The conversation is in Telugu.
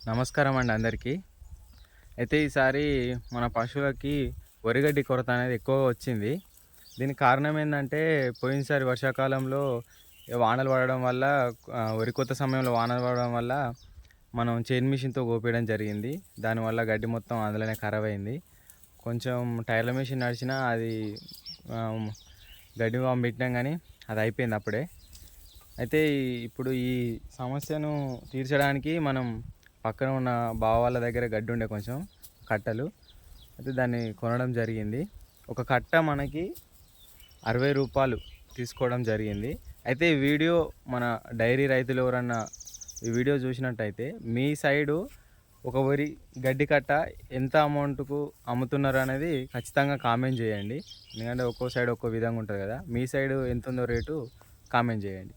నమస్కారం అండి అందరికీ. అయితే ఈసారి మన పశువులకి వరిగడ్డి కొరత అనేది ఎక్కువగా వచ్చింది. దీనికి కారణం ఏందంటే, పోయినసారి వర్షాకాలంలో వానలు పడడం వల్ల వరి కోత సమయంలో వానలు పడడం వల్ల మనం చైన్ మిషన్‌తో కోపియడం జరిగింది. దానివల్ల గడ్డి మొత్తం అందులోనే ఖరాబయింది. కొంచెం టైర్ల మిషన్ నడిచినా అది ఆహ్, గడ్డి వాము పెట్టినాం గానీ అది అయిపోయింది అప్పుడే. అయితే ఇప్పుడు ఈ సమస్యను తీర్చడానికి మనం పక్కన ఉన్న బావ వాళ్ళ దగ్గర గడ్డి ఉండే కొంచెం కట్టలు. అయితే దాన్ని కొనడం జరిగింది. ఒక కట్ట మనకి రూ. 60 తీసుకోవడం జరిగింది. అయితే ఈ వీడియో మన డైరీ రైతులు ఎవరన్నా ఈ వీడియో చూసినట్టయితే మీ సైడు ఒక వరి గడ్డి కట్ట ఎంత అమౌంట్‌కు అమ్ముతున్నారు అనేది ఖచ్చితంగా కామెంట్ చేయండి. ఎందుకంటే ఒక్కో సైడ్ ఒక్కో విధంగా ఉంటది కదా! మీ సైడు ఎంతుందో రేటు కామెంట్ చేయండి.